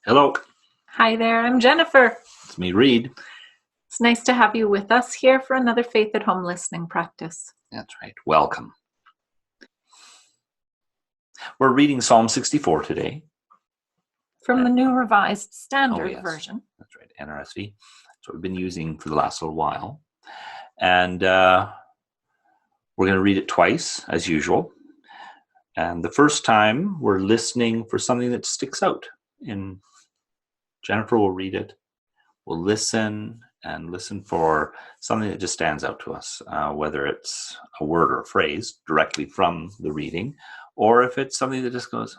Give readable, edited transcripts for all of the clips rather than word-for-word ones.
Hello, Hi there, I'm Jennifer. it's me, Reed. It's nice to have you with us here for another Faith at Home listening practice. That's right. Welcome. We're reading Psalm 64 today. From the New Revised Oh, Standard yes. Version. That's right. NRSV. That's what we've been using for the last little while. And we're going to read it twice, as usual. And the first time, we're listening for something that sticks out. And Jennifer will read it. We'll listen and listen for something that just stands out to us, whether it's a word or a phrase directly from the reading, or if it's something that just goes,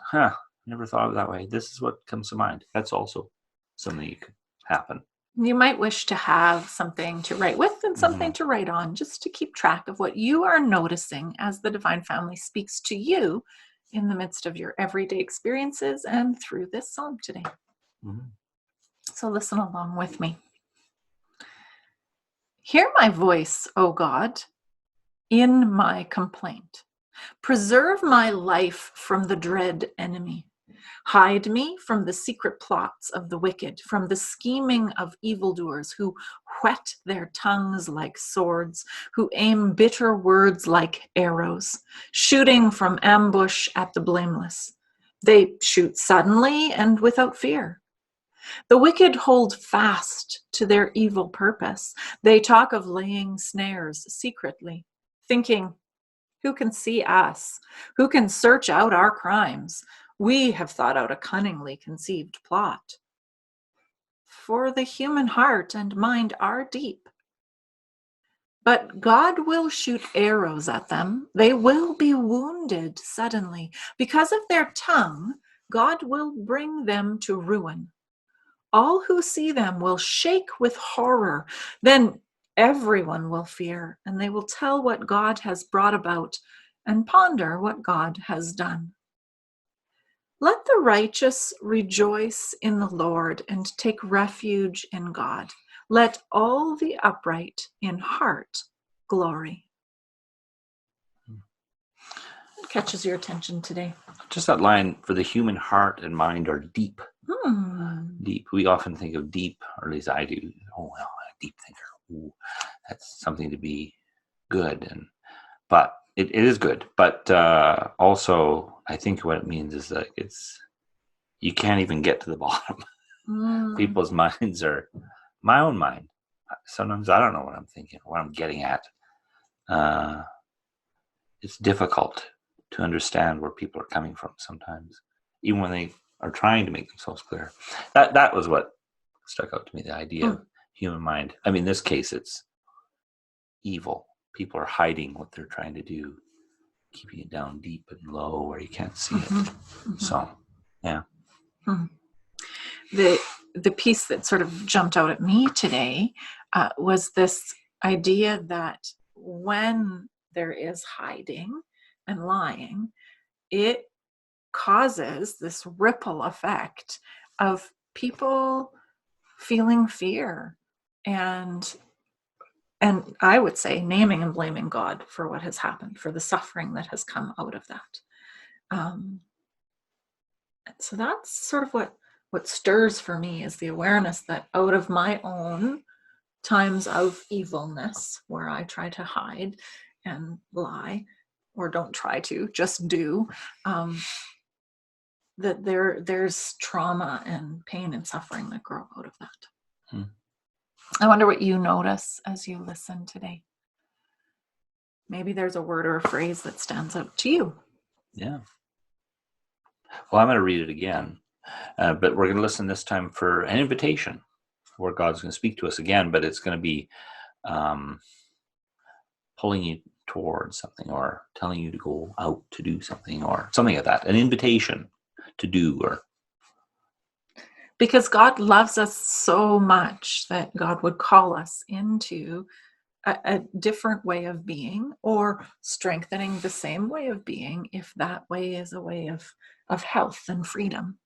never thought of it that way. This is what comes to mind. That's also something that could happen. You might wish to have something to write with and something to write on, just to keep track of what you are noticing as the Divine Family speaks to you in the midst of your everyday experiences and through this psalm today. Mm-hmm. So listen along with me. Hear my voice, O God, in my complaint. Preserve my life from the dread enemy. Hide me from the secret plots of the wicked, from the scheming of evildoers who whet their tongues like swords, who aim bitter words like arrows, shooting from ambush at the blameless. They shoot suddenly and without fear. The wicked hold fast to their evil purpose. They talk of laying snares secretly, thinking, who can see us? Who can search out our crimes? We have thought out a cunningly conceived plot. For the human heart and mind are deep. But God will shoot arrows at them. They will be wounded suddenly. Because of their tongue, God will bring them to ruin. All who see them will shake with horror. Then everyone will fear, and they will tell what God has brought about and ponder what God has done. Let the righteous rejoice in the Lord and take refuge in God. Let all the upright in heart glory. What catches your attention today? Just that line, for the human heart and mind are deep. Hmm. Deep. We often think of deep, or at least I do. Oh, well, a deep thinker. Ooh, that's something to be good. But it is good. But also, I think what it means is that you can't even get to the bottom. People's minds are my own mind. Sometimes I don't know what I'm thinking, what I'm getting at. It's difficult to understand where people are coming from sometimes, even when they are trying to make themselves clear. That was what stuck out to me, the idea of human mind. I mean, in this case, it's evil. People are hiding what they're trying to do, keeping it down deep and low where you can't see it. So, yeah. The piece that sort of jumped out at me today was this idea that when there is hiding and lying, it causes this ripple effect of people feeling fear and I would say naming and blaming God for what has happened, for the suffering that has come out of that. So that's sort of what stirs for me, is the awareness that out of my own times of evilness, where I try to hide and lie, or don't try to, just do, that there's trauma and pain and suffering that grow out of that. I wonder what you notice as you listen today. Maybe there's a word or a phrase that stands out to you. Yeah. Well, I'm going to read it again, but we're going to listen this time for an invitation where God's going to speak to us again, but it's going to be pulling you towards something or telling you to go out to do something or something like that, an invitation to do. Or because God loves us so much that God would call us into a different way of being, or strengthening the same way of being, if that way is a way of health and freedom.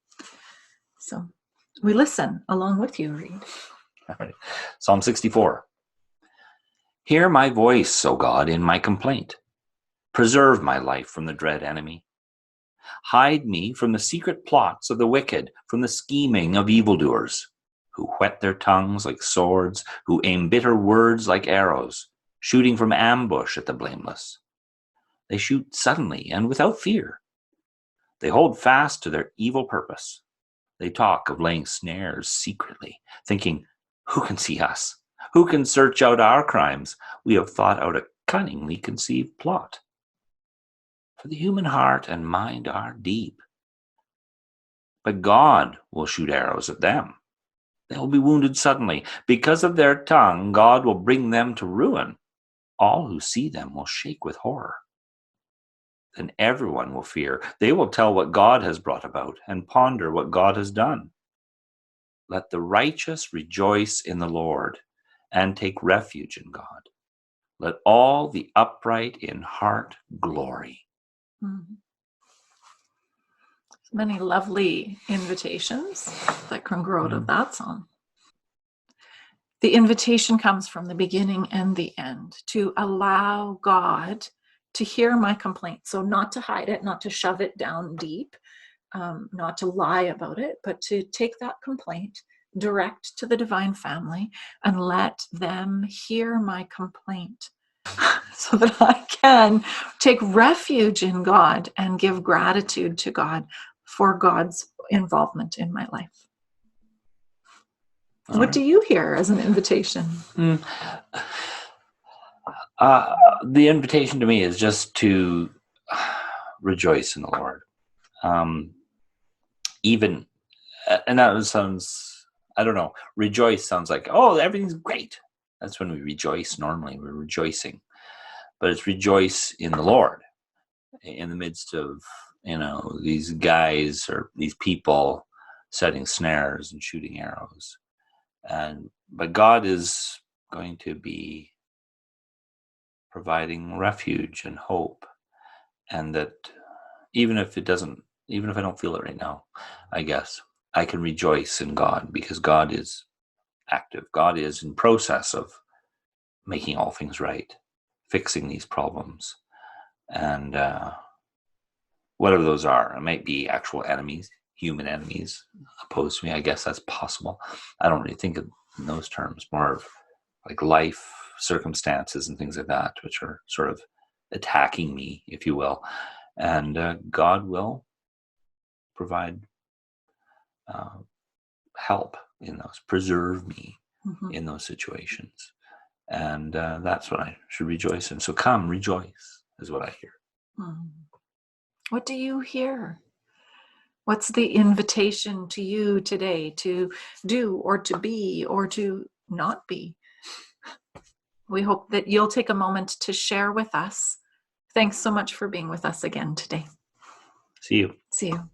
So we listen along with you, Reed. All right. Psalm 64. Hear my voice, O God, in my complaint. Preserve my life from the dread enemy. Hide me from the secret plots of the wicked, from the scheming of evildoers, who whet their tongues like swords, who aim bitter words like arrows, shooting from ambush at the blameless. They shoot suddenly and without fear. They hold fast to their evil purpose. They talk of laying snares secretly, thinking, who can see us? Who can search out our crimes? We have thought out a cunningly conceived plot. For the human heart and mind are deep. But God will shoot arrows at them. They will be wounded suddenly. Because of their tongue, God will bring them to ruin. All who see them will shake with horror. Then everyone will fear. They will tell what God has brought about and ponder what God has done. Let the righteous rejoice in the Lord and take refuge in God. Let all the upright in heart glory. Mhm. Many lovely invitations that can grow out of that song. The invitation comes from the beginning and the end to allow God to hear my complaint. So not to hide it, not to shove it down deep, not to lie about it, but to take that complaint direct to the divine family and let them hear my complaint so that I can take refuge in God and give gratitude to God for God's involvement in my life. What do you hear as an invitation? The invitation to me is just to rejoice in the Lord. Even, and that sounds, I don't know, rejoice sounds like, oh, everything's great. That's when we rejoice normally. We're rejoicing. But it's rejoice in the Lord in the midst of, these guys or these people setting snares and shooting arrows. But God is going to be providing refuge and hope, and that even if I don't feel it right now, I guess I can rejoice in God because God is active. God is in process of making all things right, fixing these problems, and whatever those are. It might be actual enemies, human enemies opposed to me. I guess that's possible. I don't really think of in those terms, more of like life circumstances and things like that, which are sort of attacking me, if you will. And God will provide help in those, preserve me in those situations. And that's what I should rejoice in. So come, rejoice, is what I hear. What do you hear? What's the invitation to you today to do or to be or to not be? We hope that you'll take a moment to share with us. Thanks so much for being with us again today. See you. See you.